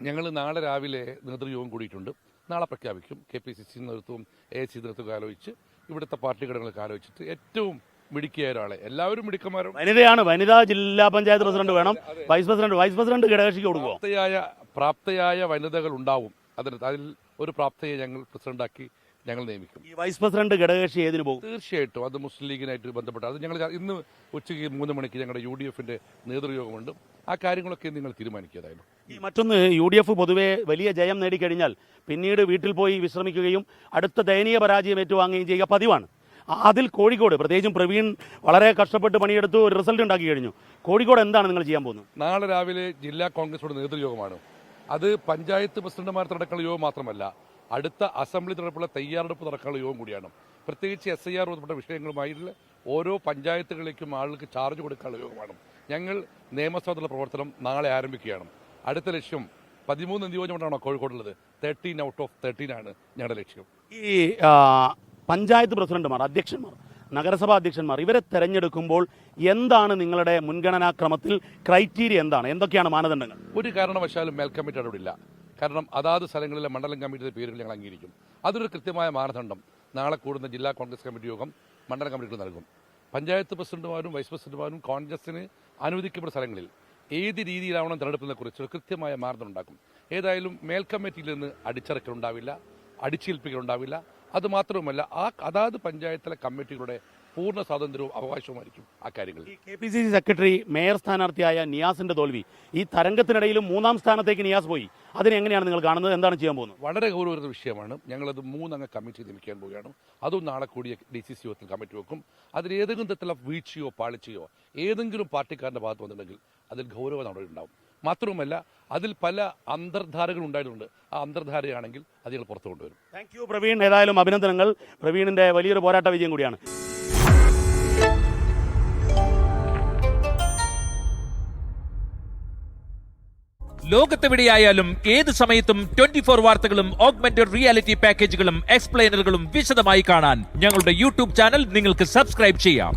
ഞങ്ങൾ നാളെ രാവിലെ നേതൃയോഗം കൂടിയിട്ടുണ്ട്. നാളെ പ്രഖ്യാപിക്കും. KPCC നേതൃത്വവും AIC നേതൃത്വവും ആലോചിച്ച് ഇവിടുത്തെ പാർട്ടി ഘടകങ്ങളൊക്കെ ആലോചിച്ചിട്ട് ഏറ്റവും മിടുക്കിയ ഒരാളെ, എല്ലാവരും മിടുക്കന്മാരും. വനിതാ ജില്ലാ പഞ്ചായത്ത് പ്രസിഡന്റ് വേണം, വൈസ് പ്രസിഡന്റ് ഘടകകക്ഷിക്ക് കൊടുക്കുമോ? പ്രാപ്തയായ വനിതകൾ ഉണ്ടാവും. അതിൽ ഒരു പ്രാപ്തയെ ഞങ്ങൾ പ്രസിഡന്റാക്കി ഞങ്ങൾ നിയമിക്കും. ഈ വൈസ് പ്രസിഡന്റ് ഘടകകക്ഷി ഏതിന് പോകും? തീർച്ചയായിട്ടും അത് മുസ്ലിം ലീഗിനായിട്ട് ബന്ധപ്പെട്ട അത് ഞങ്ങൾ ഇന്ന് ഉച്ചയ്ക്ക് 3 മണിക്ക് ഞങ്ങളുടെ UDFന്റെ നേതൃയോഗമുണ്ട്. ആ കാര്യങ്ങളൊക്കെ നിങ്ങൾ തീരുമാനിക്കുകയായിരുന്നു. ഈ മറ്റൊന്ന്, UDF പൊതുവെ വലിയ ജയം നേടിക്കഴിഞ്ഞാൽ പിന്നീട് വീട്ടിൽ പോയി വിശ്രമിക്കുകയും അടുത്ത ദയനീയ പരാജയം ഏറ്റുവാങ്ങുകയും ചെയ്യുക പതിവാണ്. അതിൽ കോഴിക്കോട്, പ്രത്യേകിച്ചും പ്രവീൺ വളരെ കഷ്ടപ്പെട്ട് പണിയെടുത്ത് ഒരു റിസൾട്ട് ഉണ്ടാക്കി കഴിഞ്ഞു. കോഴിക്കോട് എന്താണ് നിങ്ങൾ ചെയ്യാൻ പോകുന്നത്? നാളെ രാവിലെ ജില്ലാ കോൺഗ്രസോട് നേതൃയോഗമാണ്. അത് പഞ്ചായത്ത് പ്രസിഡന്റുമാർ നടക്കാനുള്ള യോഗം മാത്രമല്ല, അടുത്ത അസംബ്ലി തെരഞ്ഞെടുപ്പുള്ള തയ്യാറെടുപ്പ് നടക്കാനുള്ള യോഗം കൂടിയാണ്. പ്രത്യേകിച്ച് SIR ബന്ധപ്പെട്ട വിഷയങ്ങളുമായിട്ടുള്ള ഓരോ പഞ്ചായത്തുകളിലേക്കും ആളുകൾക്ക് ചാർജ് കൊടുക്കാനുള്ള യോഗമാണ്. ഞങ്ങൾ നിയമസഭയിലുള്ള പ്രവർത്തനം നാളെ ആരംഭിക്കുകയാണ്. അടുത്ത ലക്ഷ്യം 13 നിയോജകമണ്ഡലമാണോ കോഴിക്കോടുള്ളത്, 13 ഔട്ട് ഓഫ് 13 ആണ് ഞങ്ങളുടെ ലക്ഷ്യം. ഈ പഞ്ചായത്ത് പ്രസിഡന്റുമാർ, അധ്യക്ഷന്മാർ, നഗരസഭാ അധ്യക്ഷന്മാർ, ഇവരെ തെരഞ്ഞെടുക്കുമ്പോൾ എന്താണ് നിങ്ങളുടെ മുൻഗണനാക്രമത്തിൽ ക്രൈറ്റീരിയ? എന്തൊക്കെയാണ് മാനദണ്ഡങ്ങൾ? ഒരു കാരണവശാലും മേൽക്കമ്മിറ്റി ഇടപെടില്ല. കാരണം അതാത് സ്ഥലങ്ങളിലെ മണ്ഡലം കമ്മിറ്റിയുടെ പേരുകൾ ഞങ്ങൾ അംഗീകരിക്കും. അതൊരു കൃത്യമായ മാനദണ്ഡം നാളെ കൂടുന്ന ജില്ലാ കോൺഗ്രസ് കമ്മിറ്റി യോഗം മണ്ഡലം കമ്മിറ്റികൾ നൽകും. പഞ്ചായത്ത് പ്രസിഡന്റുമാരും വൈസ് പ്രസിഡന്റുമാരും കോൺഗ്രസിന് അനുവദിക്കപ്പെടുന്ന സ്ഥലങ്ങളിൽ ഏത് രീതിയിലാവണം തെരഞ്ഞെടുപ്പിനെ കുറിച്ച് കൃത്യമായ മാനദണ്ഡം ഉണ്ടാക്കും. ഏതായാലും മേൽക്കമ്മിറ്റിയിൽ നിന്ന് അടിച്ചിറക്കലുണ്ടാവില്ല, അടിച്ചേൽപ്പിക്കലുണ്ടാവില്ല. അതുമാത്രവുമല്ല, അതാത് പഞ്ചായത്തിലെ കമ്മിറ്റികളുടെ പൂർണ്ണ സ്വാതന്ത്ര്യവും അവകാശവുമായിരിക്കും ആ കാര്യങ്ങളിൽ. KPCC സെക്രട്ടറി മേയർ സ്ഥാനാർത്ഥിയായ നിയാസിന്റെ തോൽവി, ഈ തരംഗത്തിനിടയിലും 3ാം സ്ഥാനത്തേക്ക് നിയാസ് പോയി. അതിനെങ്ങനെയാണ് നിങ്ങൾ കാണുന്നത്? എന്താണ് ചെയ്യാൻ പോകുന്നത്? വളരെ ഗൗരവമുള്ള വിഷയമാണ്. ഞങ്ങളത് 3 അംഗ കമ്മിറ്റി നിയമിക്കാൻ പോവുകയാണ്. അതും നാളെ കൂടിയ DCC യോഗത്തിൽ കമ്മിറ്റി വെക്കും. അതിൽ ഏതെങ്കിലും തരത്തിലുള്ള വീഴ്ചയോ പാളിച്ചയോ ഏതെങ്കിലും പാർട്ടിക്കാരന്റെ ഭാഗത്ത് വന്നിട്ടുണ്ടെങ്കിൽ അതിൽ ഗൗരവ നടപടി ഉണ്ടാവും. മാത്രവുമല്ല, അതിൽ പല അന്തർധാരകൾ ഉണ്ടായിട്ടുണ്ട്. ആ അന്തർധാരയാണെങ്കിൽ അത് ഞങ്ങൾ പുറത്തു കൊണ്ടുവരും. Thank you Praveen. ഏതായാലും അഭിനന്ദനങ്ങൾ. പ്രവീണിന്റെ വലിയൊരു പോരാട്ട വിജയം കൂടിയാണ്. ലോകത്തെവിടെയായാലും ഏത് സമയത്തും 24 വാർത്തകളും ഓഗ്മെന്റഡ് റിയാലിറ്റി പാക്കേജുകളും എക്സ്പ്ലെയിനറുകളും വിശദമായി കാണാൻ ഞങ്ങളുടെ YouTube ചാനൽ നിങ്ങൾക്ക് സബ്സ്ക്രൈബ് ചെയ്യാം.